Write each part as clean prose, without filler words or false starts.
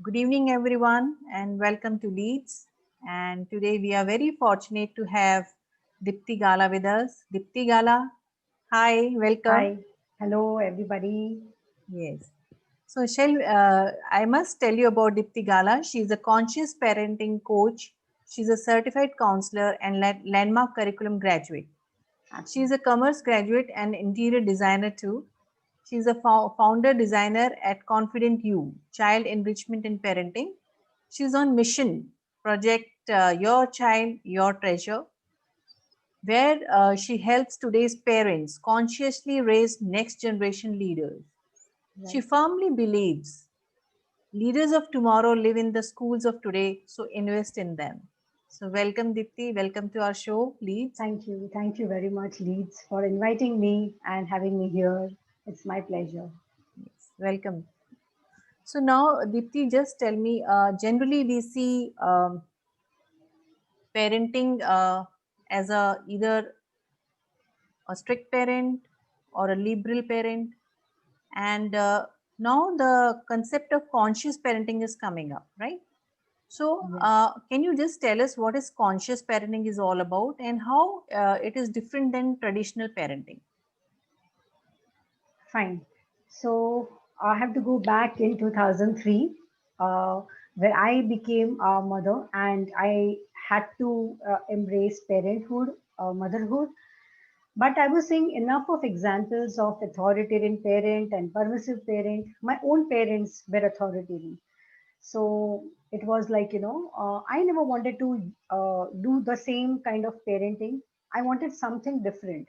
Good evening, everyone, and welcome to Leads. And today we are very fortunate to have Dipti Gala with us. Dipti Gala, hi, welcome. Hi, hello everybody. Yes. So, I must tell you about Dipti Gala. She is a conscious parenting coach. She's a certified counselor and landmark curriculum graduate. She is a commerce graduate and interior designer too. She is a founder designer at Confident You, Child Enrichment and Parenting. She is on mission, Project Your Child, Your Treasure, where she helps today's parents consciously raise next generation leaders. She Right. firmly believes leaders of tomorrow live in the schools of today, so invest in them. So, welcome, Dipti. Welcome to our show, Leads. Thank you. Thank you very much, Leeds, for inviting me and having me here. It's my pleasure. Yes, welcome. So now, Dipti, just tell me. Generally, we see parenting as a either a strict parent or a liberal parent, and now the concept of conscious parenting is coming up, right? So, Yes, can you just tell us what is conscious parenting is all about and how it is different than traditional parenting? fine. So I have to go back in 2003, uh, where I became a mother and I had to embrace parenthood, motherhood. But I was seeing enough of examples of authoritarian parent and permissive parent. My own parents were authoritarian. So it was like, I never wanted to do the same kind of parenting. I wanted something different.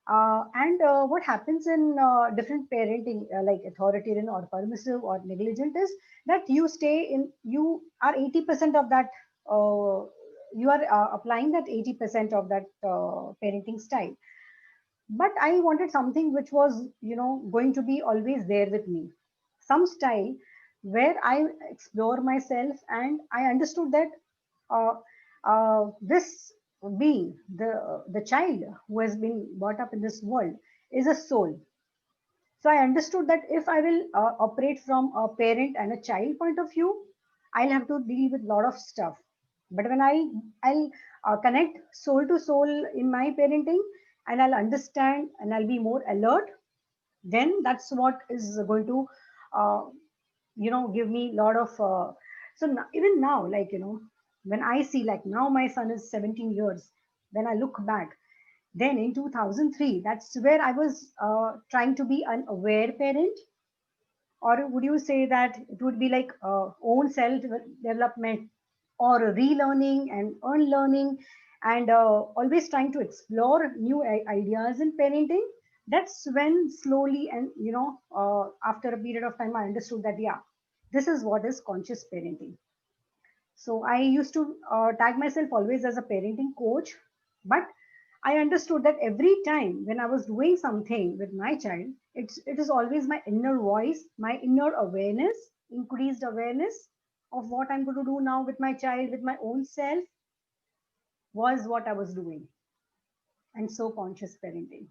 And what happens in different parenting, like authoritarian or permissive or negligent, is that you are 80% of that, you are applying that 80% of that parenting style. But I wanted something which was, going to be always there with me. Some style where I explore myself and I understood that uh, this being, the child who has been brought up in this world, is a soul. So I understood that if I will operate from a parent and a child point of view, I'll have to deal with a lot of stuff. But when I'll connect soul to soul in my parenting, and I'll understand and I'll be more alert, then that's what is going to uh, give me a lot of even now, like, when I see, like, now my son is 17 years, when I look back, then in 2003, that's where I was trying to be an aware parent. Or would you say that it would be like own self development, or relearning and unlearning, and always trying to explore new ideas in parenting? That's when slowly, and after a period of time, I understood that, yeah, this is what is conscious parenting. So I used to tag myself always as a parenting coach, but I understood that every time when I was doing something with my child, it is always my inner voice, my inner awareness, increased awareness of what I'm going to do now with my child, with my own self, was what I was doing. And so conscious parenting.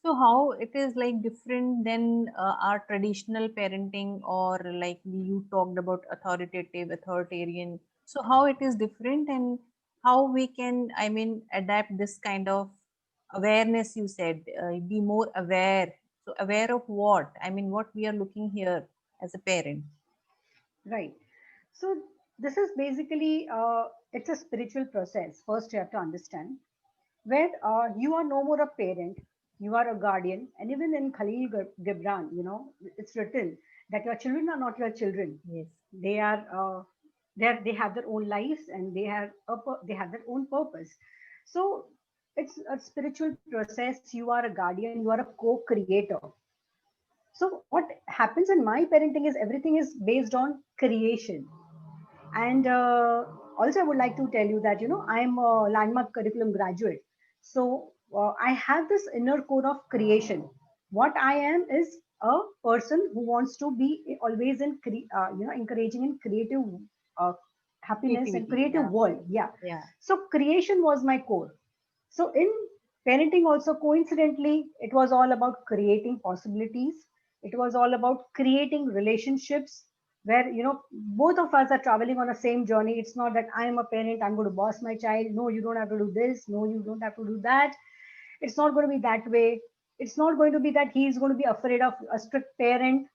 So how it is like different than our traditional parenting or like you talked about authoritative, authoritarian. So how it is different and how we can, I mean, adapt this kind of awareness you said, be more aware. So aware of what? I mean, what we are looking here as a parent. Right. So this is basically it's a spiritual process. First, you have to understand where you are no more a parent, you are a guardian. And even in Khalil Gibran, it's written that your children are not your children. Yes. They are they have their own lives, and they have their own purpose. So it's a spiritual process. You are a guardian. You are a co-creator. So what happens in my parenting is everything is based on creation. And also, I would like to tell you that, I'm a landmark curriculum graduate. So I have this inner core of creation. What I am is a person who wants to be always encouraging in creative uh, happiness and Creativity. creative Yeah. world. Yeah. Yeah. So creation was my core. So in parenting also, coincidentally, it was all about creating possibilities. It was all about creating relationships, where both of us are traveling on the same journey. It's not that I am a parent, I'm going to boss my child. No, you don't have to do this. No, you don't have to do that. It's not going to be that way. It's not going to be that he's going to be afraid of a strict parent,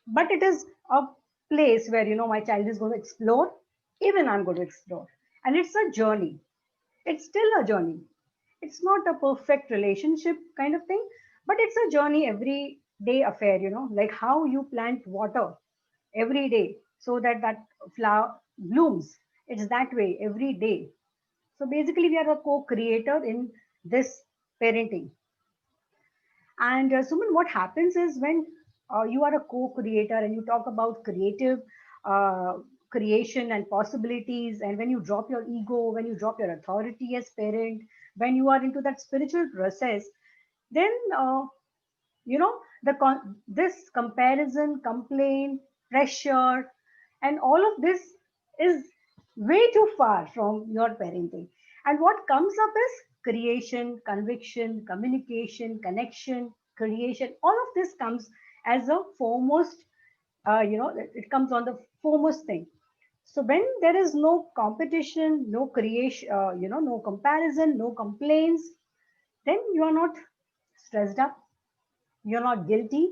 but it is a place where my child is going to explore. Even I'm going to explore, and it's a journey. It's still a journey. It's not a perfect relationship kind of thing, but it's a journey, every day affair, like how you plant water every day so that that flower blooms. It's that way every day. So basically we are a co-creator in this parenting. And Suman, what happens is when you are a co-creator and you talk about creative uh, creation and possibilities, and when you drop your ego, when you drop your authority as parent, when you are into that spiritual process, then this comparison, complaint, pressure, and all of this is way too far from your parenting. And what comes up is creation, conviction, communication, connection, creation. All of this comes as a foremost, it comes on the foremost thing. So when there is no competition, no creation, no comparison, no complaints, then you are not stressed up, you're not guilty,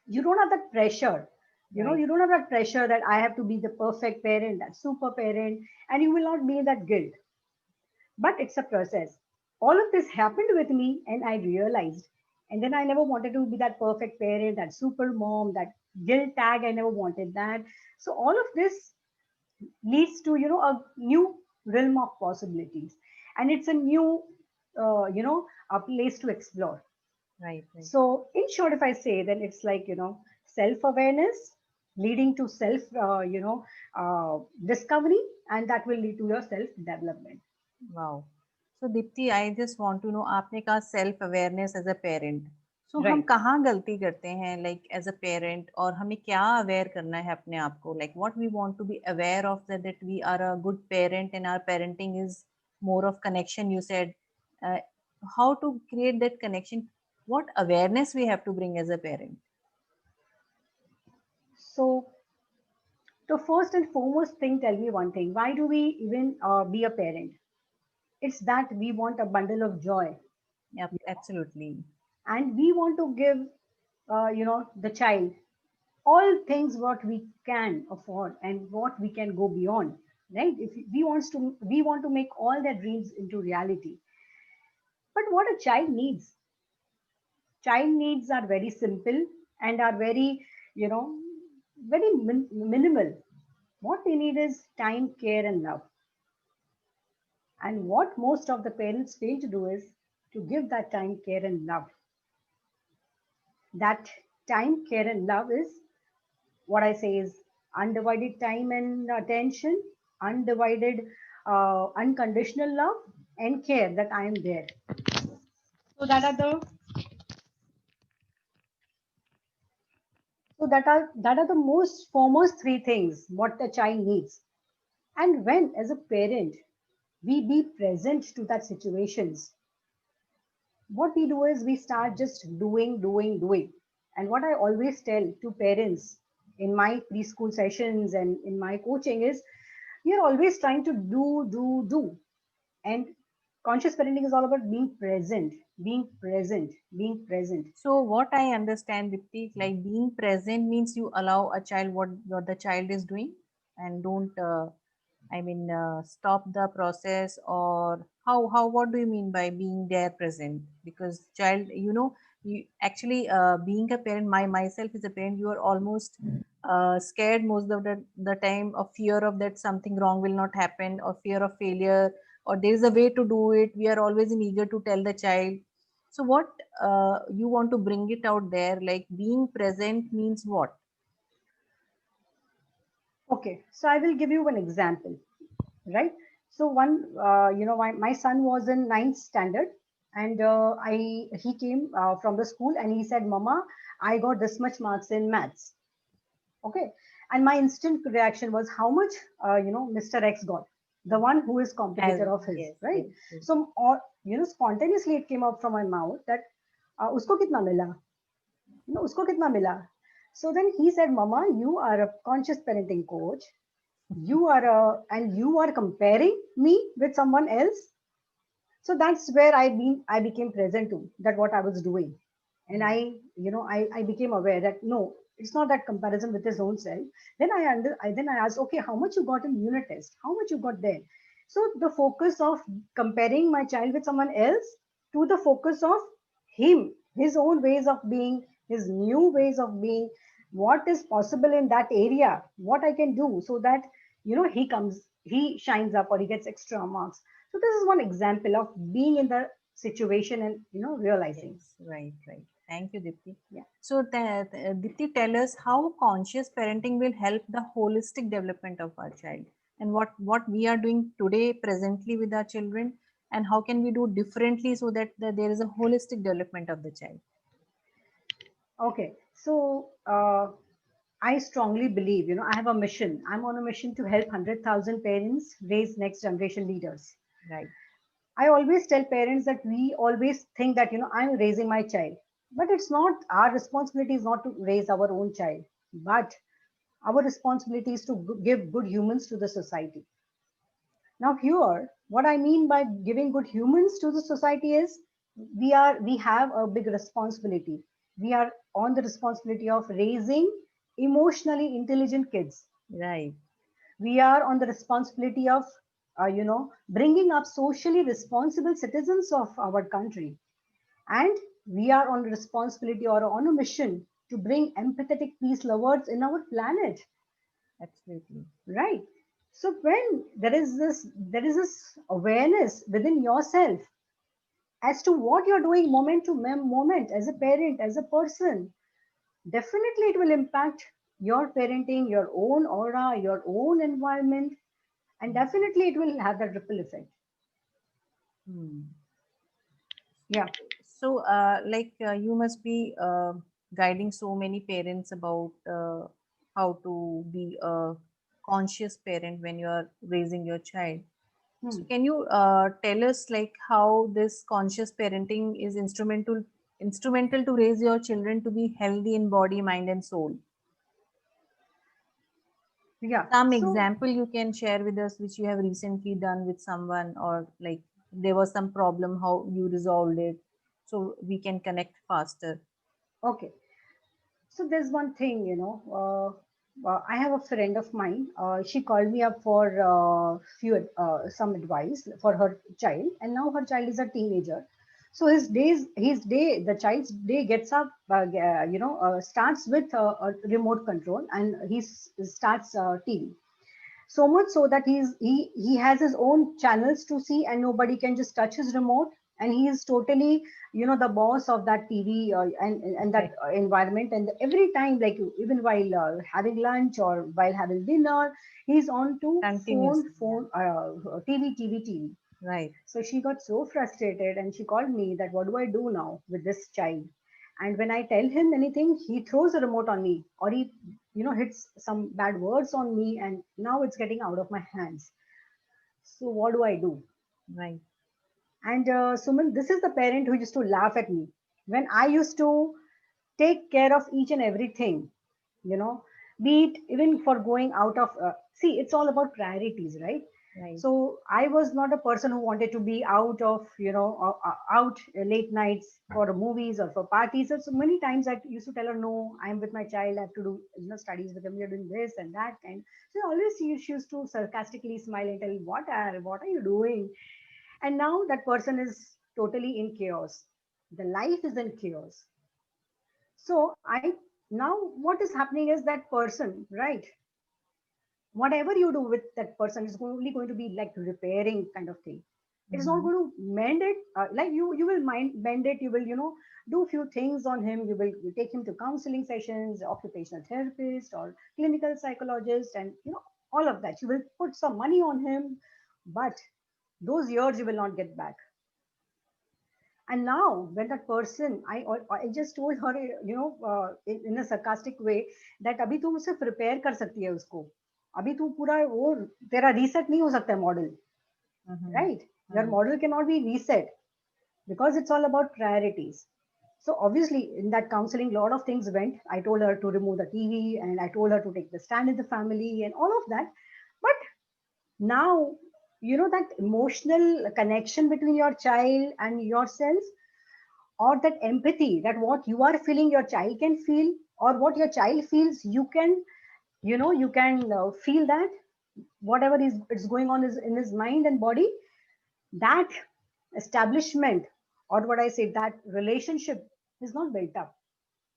you don't have that pressure. Right. You don't have that pressure that I have to be the perfect parent, that super parent, and you will not be in that guilt. But it's a process. All of this happened with me, and I realized. And then I never wanted to be that perfect parent, that super mom, that guilt tag. I never wanted that. So all of this leads to a new realm of possibilities, and it's a new a place to explore. Right. Right. So, in short, if I say, then it's like, self awareness leading to self, discovery, and that will lead to your self development. Wow. So Deepti, I just want to know, आपने कहा self awareness as a parent. So हम Right. कहाँ गलती करते हैं like as a parent, और हमें क्या aware करना है अपने आप को, like what we want to be aware of, that we are a good parent and our parenting is more of connection, you said. uh, how to create that connection, what awareness we have to bring as a parent? So, the first and foremost thing, tell me one thing. Why do we even be a parent? It's that we want a bundle of joy, Yep, absolutely. and we want to give, the child all things what we can afford and what we can go beyond. Right? If we want to make all their dreams into reality. But what a child needs are very simple and are very, you know, very minimal. What they need is time, care, and love. And what most of the parents fail to do is to give that time, care, and love. That time, care, and love is what I say is undivided time and attention, undivided, unconditional love and care that I am there. So that are the most foremost three things what the child needs. And when, as a parent, we be present to that situations, what we do is we start just doing. And what I always tell to parents in my preschool sessions and in my coaching is we are always trying to do. And conscious parenting is all about being present. So what I understand, Dipti, like being present means you allow a child what the child is doing, and don't stop the process, or how what do you mean by being there present? Because child, you actually, being a parent, myself is a parent, you are almost scared most of the time, of fear of that something wrong will not happen, or fear of failure, or there is a way to do it. We are always in eager to tell the child. So what you want to bring it out there, like being present means what? Okay, so I will give you one example, right? So my son was in ninth standard, and he came from the school and he said, "Mama, I got this much marks in maths." Okay, and my instant reaction was, "How much, Mr. X got, the one who is As competitor of his, yes, right?" yes, yes. So, or spontaneously it came out from my mouth that, "Usko kitna mila? Usko kitna mila?" So then he said, Mama, you are a conscious parenting coach. You are a, and you are comparing me with someone else. So that's where I became present to that what I was doing. And Mm. I became aware that no, it's not that comparison with his own self. Then I asked, okay, how much you got in unit test? How much you got there? So the focus of comparing my child with someone else to the focus of him, his own ways of being, his new ways of being, what is possible in that area, what I can do so that he shines up or he gets extra marks. So this is one example of being in the situation and realizing. Yes, right, right. Thank you, Dipti. Yeah. So, Dipti, tell us how conscious parenting will help the holistic development of our child, and what we are doing today, presently with our children, and how can we do differently so that there is a holistic development of the child. Okay. So I strongly believe, I have a mission. I'm on a mission to help 100,000 parents raise next generation leaders. Right, I always tell parents that we always think that, I'm raising my child. But it's not, our responsibility is not to raise our own child, but our responsibility is to give good humans to the society. Now, here, what I mean by giving good humans to the society is we have a big responsibility. We are on the responsibility of raising emotionally intelligent kids. right, We are on the responsibility of bringing up socially responsible citizens of our country, and we are on responsibility or on a mission to bring empathetic peace lovers in our planet, absolutely. right? So when there is this awareness within yourself as to what you're doing moment to moment as a parent, as a person, definitely it will impact your parenting, your own aura, your own environment, and definitely it will have that ripple effect. Hmm. Yeah. So, you must be guiding so many parents about how to be a conscious parent when you are raising your child. Hmm. So, can you tell us like how this conscious parenting is instrumental to raise your children to be healthy in body, mind, and soul? Yeah. Some So example you can share with us which you have recently done with someone, or like there was some problem, how you resolved it, so we can connect faster. okay. So there's one thing, I have a friend of mine. She called me up for some advice for her child, and now her child is a teenager. So the child's day gets up, starts with a remote control, and starts TV. So much so that he has his own channels to see, and nobody can just touch his remote, and he is totally the boss of that TV and that Right. environment. And every time, like even while having lunch or while having dinner, he's on to phone Continuously, yeah. phone TV. Right. So she got so frustrated and she called me that what do I do now with this child? And when I tell him anything, he throws a remote on me, or he, hits some bad words on me, and now it's getting out of my hands. So what do I do? Right. And Suman, this is the parent who used to laugh at me when I used to take care of each and everything, you know, be it even for going out of, see, it's all about priorities, right? Right. So I was not a person who wanted to be out of, out late nights for movies or for parties. So many times I used to tell her, no, I'm with my child. I have to do, studies with them. We are doing this and that. And so always she used to sarcastically smile and tell, what are you doing? And now that person is totally in chaos. The life is in chaos. So I now what is happening is that person, right? Whatever you do with that person is only going to be like repairing kind of thing. It is not Mm-hmm. going to mend it. Like you will bend it. You will do few things on him. You take him to counseling sessions, occupational therapist or clinical psychologist, and all of that. You will put some money on him, but those years you will not get back. And now, when that person, I just told her, in a sarcastic way, that अभी तू सिर्फ prepare कर सकती है उसको, अभी तू पूरा वो तेरा reset नहीं हो सकता है model, Mm-hmm. right? Your model cannot be reset because it's all about priorities. So obviously in that counseling, a lot of things went. I told her to remove the TV, and I told her to take the stand in the family and all of that. But now, that emotional connection between your child and yourself, or that empathy, that what you are feeling your child can feel, or what your child feels you can, feel that whatever is it's going on is in his mind and body, that establishment, or what I say, that relationship is not built up.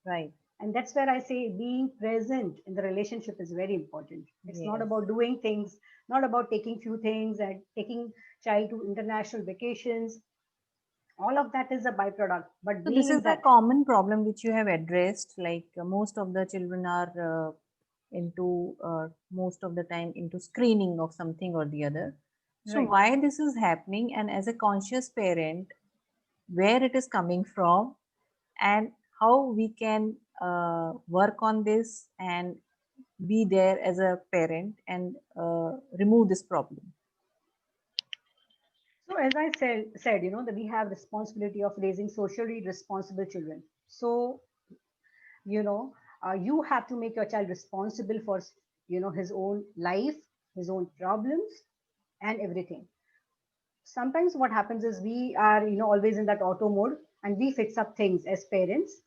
Right. And that's where I say being present in the relationship is very important. It's not Yes. about doing things, not about taking few things and taking child to international vacations. All of that is a byproduct, but So this being is in the that. common problem which you have addressed. Like most of the children are into most of the time into screening of something or the other. So Right. why this is happening, and as a conscious parent, where it is coming from, and how we can work on this and be there as a parent and remove this problem. So as I said, that we have responsibility of raising socially responsible children. So, you know, you have to make your child responsible for, his own life, his own problems, and everything. Sometimes what happens is we are, always in that auto mode, and we fix up things as parents.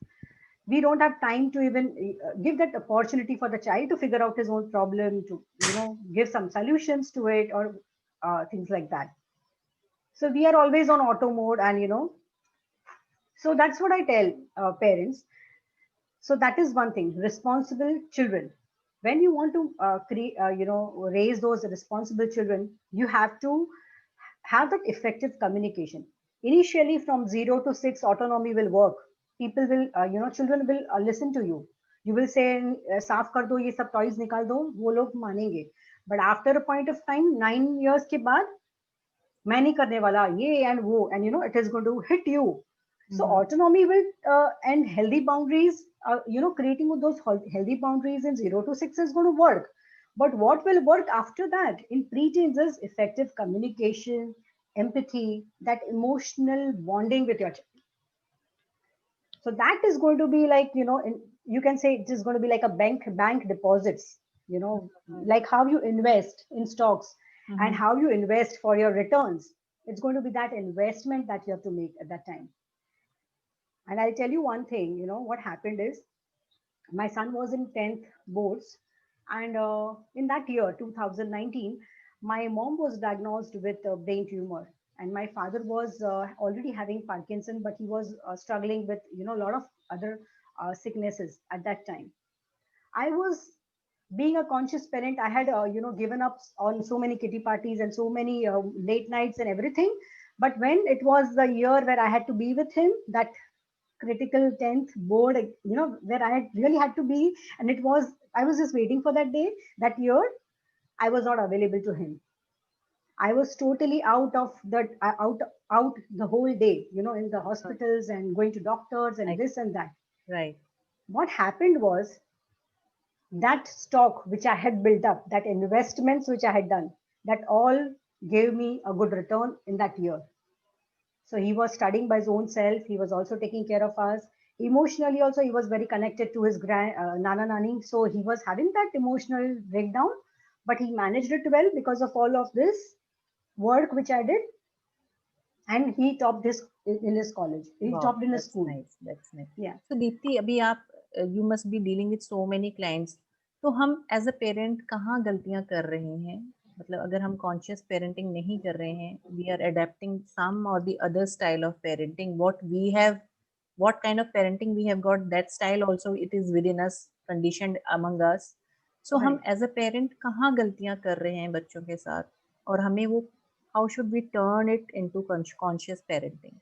We don't have time to even give that opportunity for the child to figure out his own problem, to, give some solutions to it, or things like that. So we are always on auto mode, and so that's what I tell parents. So that is one thing, responsible children. When you want to create raise those responsible children, you have to have that effective communication. Initially from 0 to 6 autonomy will work. People will, children will listen to you. You will say, साफ कर दो, ये सब toys निकाल दो, वो लोग मानेंगे. But after a point of time, 9 years के बाद, मैं नहीं करने वाला ये and वो, and it is going to hit you. So Mhm. autonomy will, and healthy boundaries, creating those healthy boundaries in 0 to 6 is going to work. But what will work after that in preteens is effective communication, empathy, that emotional bonding with your child. So that is going to be like, you can say it is going to be like a bank deposits, like how you invest in stocks and Mhm. how you invest for your returns. It's going to be that investment that you have to make at that time. And I'll tell you one thing, what happened is my son was in 10th boards. And in that year, 2019, my mom was diagnosed with a brain tumor. And my father was already having Parkinson, but he was struggling with, a lot of other sicknesses at that time. I was being a conscious parent. I had, given up on so many kitty parties and so many late nights and everything. But when it was the year where I had to be with him, that critical 10th board, where I had really had to be, and I was just waiting for that day, that year, I was not available to him. I was totally out of that, out the whole day, in the hospitals and going to doctors and I, this and that. right. What happened was that stock which I had built up, that investments which I had done, that all gave me a good return in that year. So he was studying by his own self. He was also taking care of us. Emotionally, also, he was very connected to his Nana Nani. So he was having that emotional breakdown, but he managed it well because of all of this work which I did. And he topped this in his college. He Wow, topped in his that's school. nice. That's nice. Yeah. So Deepti, अभी आप you must be dealing with so many clients. तो हम as a parent कहाँ गलतियाँ कर रहे हैं? मतलब अगर हम conscious parenting नहीं कर रहे हैं, we are adapting some or the other style of parenting. What kind of parenting we have got, that style also it is within us, conditioned among us. So हम Right. as a parent कहाँ गलतियाँ कर रहे हैं बच्चों के साथ, और हमें वो how should we turn it into conscious parenting?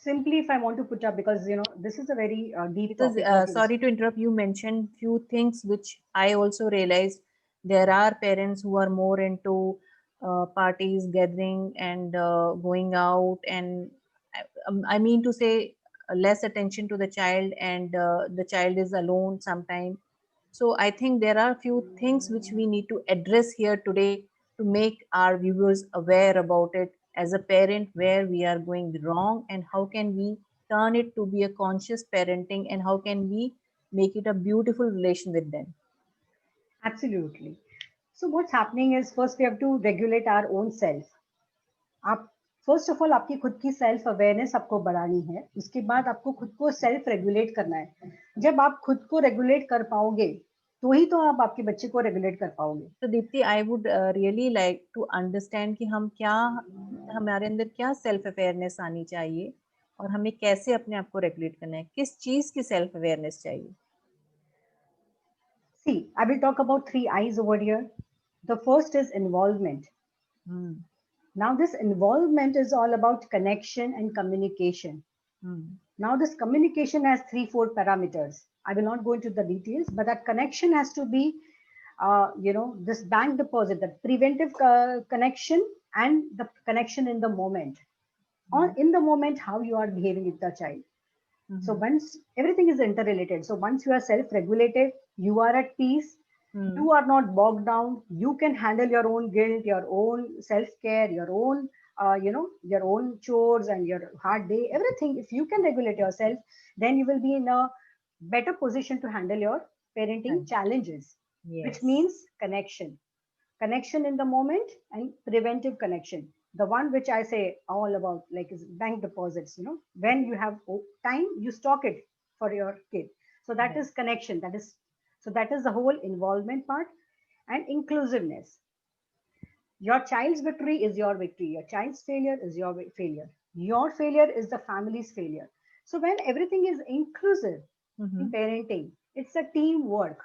Simply, if I want to put up, because this is a very deep Because topic what you. sorry to interrupt, you mentioned few things which I also realized. There are parents who are more into parties, gathering, and going out, and I mean to say less attention to the child, and the child is alone sometime. So I think there are few things which we need to address here today to make our viewers aware about it, as a parent where we are going wrong, and how can we turn it to be a conscious parenting, and how can we make it a beautiful relation with them. Absolutely. So what's happening is first we have to regulate our own self. आप first of all आपकी खुद की self awareness आपको बढ़ानी है, उसके बाद आपको खुद को सेल्फ रेगुलेट करना है. जब आप खुद को रेगुलेट कर पाओगे तो ही तो आप आपके बच्चे को रेगुलेट कर पाओगे. तो Deepti, I would really like to understand कि हम क्या, हमारे अंदर क्या सेल्फ अवेयरनेस आनी चाहिए, और हमें कैसे अपने आप को रेगुलेट करना है, किस चीज की सेल्फ अवेयरनेस चाहिए. See, I will talk about three I's over here. The first is involvement. Hmm. Now this involvement is all about connection and communication. Now this communication has 3-4 parameters. I will not go into the details, but that connection has to be this bank deposit, that preventive connection, and the connection in the moment, or in the moment how you are behaving with the child. So once everything is interrelated, so once you are self-regulated, you are at peace, you are not bogged down, you can handle your own guilt, your own self-care, your own your own chores and your hard day, everything. If you can regulate yourself, then you will be in a better position to handle your parenting challenges. Yes. Which means connection in the moment, and preventive connection, the one which I say all about, like, is bank deposits. When you have time, you stock it for your kid. So that is connection. That is the whole involvement part. And inclusiveness, your child's victory is your victory, your child's failure is your failure, your failure is the family's failure. So when everything is inclusive in parenting, it's a teamwork.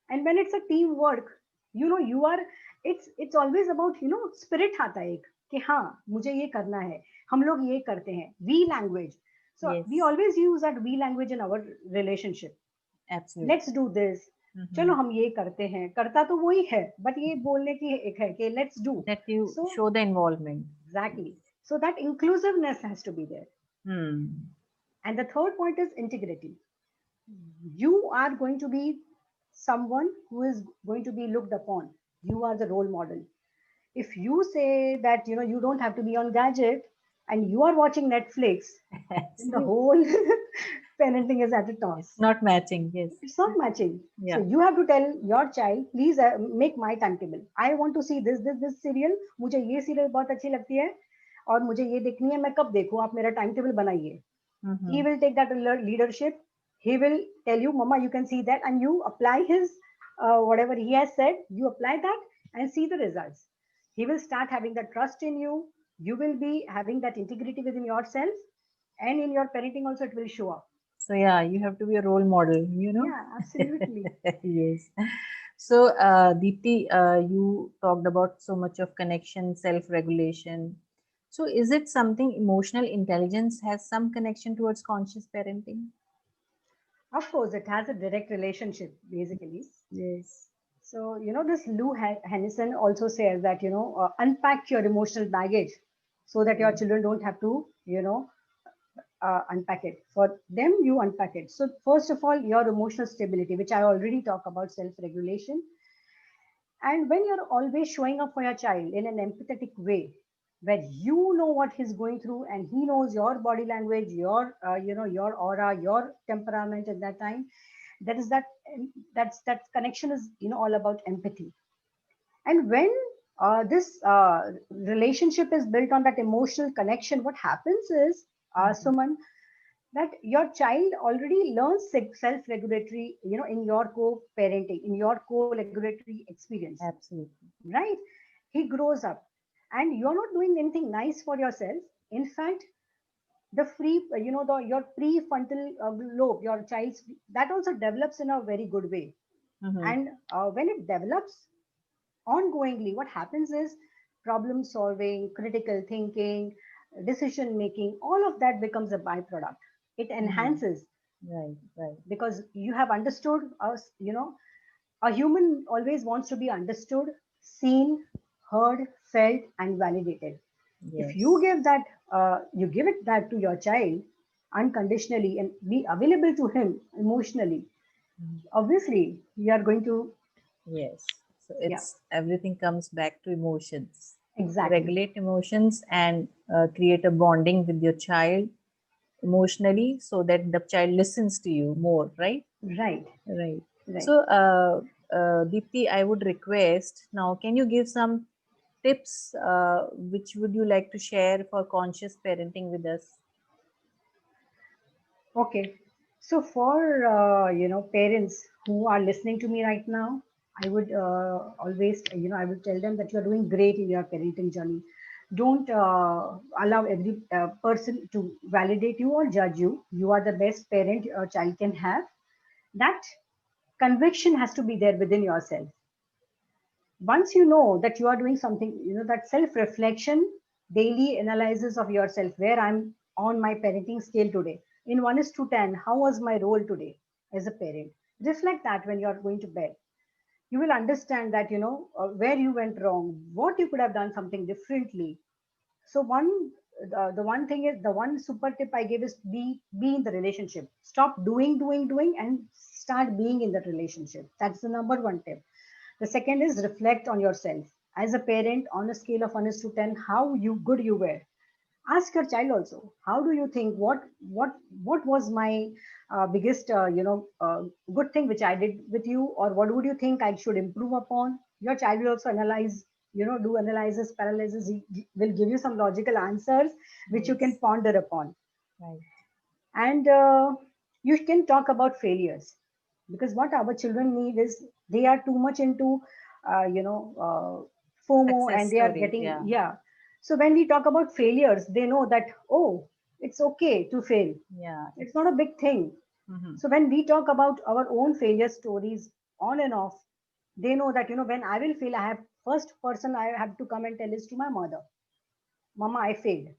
And when it's a teamwork, you are, it's always about, spirit आता है एक कि हाँ मुझे ये करना है, हम लोग ये करते हैं, we language. So we always use that we language in our relationship. Absolutely. Let's do this. चलो हम ये करते हैं, करता तो वही है, बट ये बोलने की एक है कि let's do. That you show the involvement. Exactly. So that inclusiveness has to be there. And the third point is integrity. You are going to be someone who is going to be looked upon. You are the role model. If you say that you don't have to be on gadget and you are watching Netflix, then the whole parenting is at a toss. It's not matching. Yes, it's not matching. Yeah. So you have to tell your child, please make my timetable. I want to see this serial. मुझे ये serial बहुत अच्छी लगती है और मुझे ये देखनी है, मैं कब देखूं, आप मेरा timetable बनाइए. He will take that leadership. He will tell you, Mama, you can see that, and you apply his whatever he has said. You apply that and see the results. He will start having that trust in you. You will be having that integrity within yourself, and in your parenting also it will show up. So yeah, you have to be a role model, Yeah, absolutely. Yes. So Deepti, you talked about so much of connection, self-regulation. So is it something emotional intelligence has some connection towards conscious parenting? Of course, it has a direct relationship, basically. Yes. So, this Lou Hennison also says that, unpack your emotional baggage so that your children don't have to, unpack it. For them, you unpack it. So first of all, your emotional stability, which I already talked about, self-regulation. And when you're always showing up for your child in an empathetic way, where you know what he's going through and he knows your body language, your your aura, your temperament at that time, that connection is all about empathy. And when this relationship is built on that emotional connection, what happens is, Suman, that your child already learns self-regulatory, in your co-parenting, in your co-regulatory experience. Absolutely. Right? He grows up and you're not doing anything nice for yourself. In fact, the your prefrontal lobe, your child's, that also develops in a very good way. And when it develops ongoingly, what happens is problem solving, critical thinking, decision making, all of that becomes a byproduct. It enhances. Right. Because you have understood us, a human always wants to be understood, seen, heard, felt, and validated. Yes. If you give that, you give it that to your child unconditionally and be available to him emotionally, obviously you are going to. Yes. So it's everything comes back to emotions. Exactly. regulate emotions, and create a bonding with your child emotionally so that the child listens to you more, right? Right. Right. Right. So, Deepti, I would request now, can you give some tips which would you like to share for conscious parenting with us? Okay. So for parents who are listening to me right now, I would always I would tell them that you are doing great in your parenting journey. Don't allow every person to validate you or judge you. You are the best parent your child can have. That conviction has to be there within yourself. Once you know that you are doing something, that self reflection, daily analysis of yourself, where I'm on my parenting scale today, in 1 is to 10, how was my role today as a parent? Reflect that when you are going to bed. You will understand that where you went wrong, what you could have done something differently. So the one thing is, the one super tip I give is be in the relationship. Stop doing and start being in that relationship. That's the number one tip. The second is reflect on yourself. As a parent, on a scale of 1 is to 10, how you good you were. Ask your child also. How do you think? What was my biggest good thing which I did with you, or what would you think I should improve upon? Your child will also analyze. Do analysis, paralysis. He will give you some logical answers which you can Yes, ponder upon. right. And you can talk about failures, because what our children need is, they are too much into FOMO, Success and they are stories, getting, yeah. yeah. So when we talk about failures, they know that, oh, it's okay to fail. Yeah, It's not a big thing. mhm. So when we talk about our own failure stories on and off, they know that, when I will fail, I have, first person I have to come and tell is to my mother. Mama, I failed.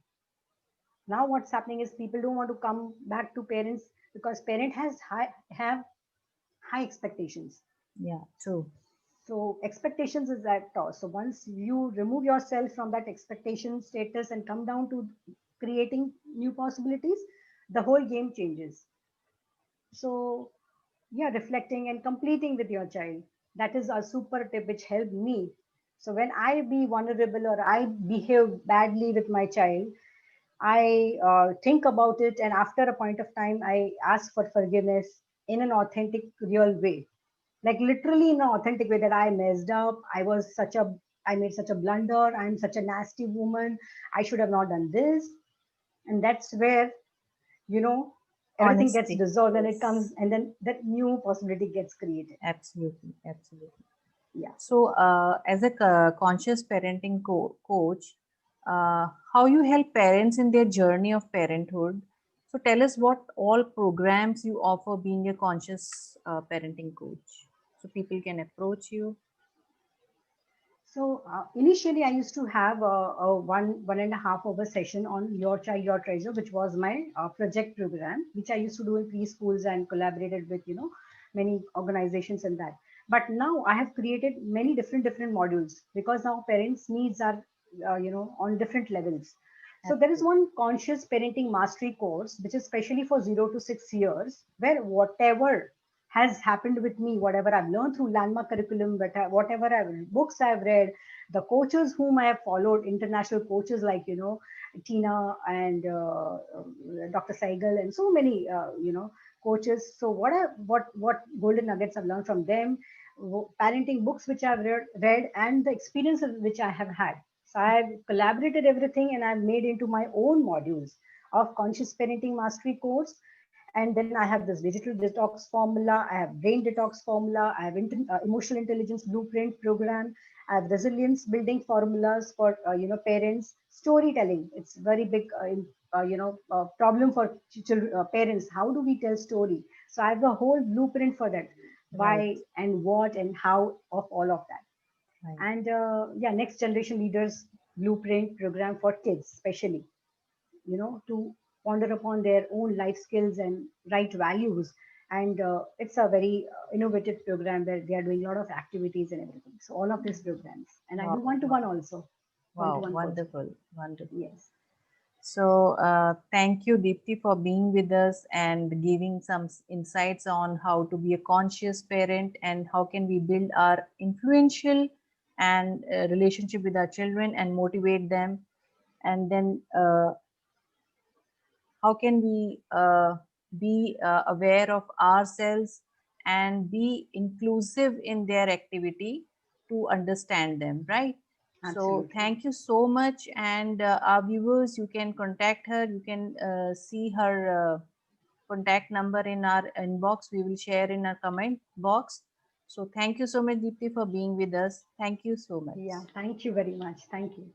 Now what's happening is, people don't want to come back to parents, because parent has have high expectations. Yeah, true. So expectations is that toss. So once you remove yourself from that expectation status and come down to creating new possibilities, the whole game changes. So yeah, reflecting and completing with your child, that is a super tip which helped me. So when I be vulnerable or I behave badly with my child, I think about it, and after a point of time, I ask for forgiveness in an authentic, real way. Like literally in an authentic way, that I messed up. I made such a blunder. I'm such a nasty woman. I should have not done this. And that's where, you know, everything gets Honesty. dissolved and it Yes, comes, and then that new possibility gets created. absolutely, absolutely. Yeah. So, as a conscious parenting coach, how you help parents in their journey of parenthood. So, tell us what all programs you offer being a conscious parenting coach, so people can approach you. So initially, I used to have a 1.5 hour session on Your Child, Your Treasure, which was my project program, which I used to do in preschools and collaborated with many organizations in that. But now I have created many different modules, because now parents' needs are on different levels. So there is Absolutely. one conscious parenting mastery course, which is specially for 0 to 6 years, where whatever has happened with me, whatever I've learned through landmark curriculum, whatever books I've read, the coaches whom I have followed, international coaches like Tina and Dr. Saigal, and so many coaches. So what golden nuggets I've learned from them, parenting books which I've read, and the experiences which I have had. So I've collaborated everything and I've made into my own modules of conscious parenting mastery course. And then I have this digital detox formula, I have brain detox formula, I have emotional intelligence blueprint program, I have resilience building formulas for parents. Storytelling, it's very big problem for children, parents. How do we tell story? So I have a whole blueprint for that, Right, why and what and how of all of that. right. And yeah, next generation leaders blueprint program for kids, especially to ponder upon their own life skills and right values. And it's a very innovative program where they are doing a lot of activities and everything. So all of these programs, and I do Wow, one to wow, one also, one to wow, one coaching. wonderful, wonderful. Yes. So, thank you, Deepti, for being with us and giving some insights on how to be a conscious parent and how can we build our influential and relationship with our children and motivate them. And then how can we be aware of ourselves and be inclusive in their activity to understand them, right? So Absolutely. thank you so much. And our viewers, you can contact her. You can see her contact number in our inbox. We will share in our comment box. So thank you so much, Deepti, for being with us. Thank you so much. Yeah, thank you very much. Thank you.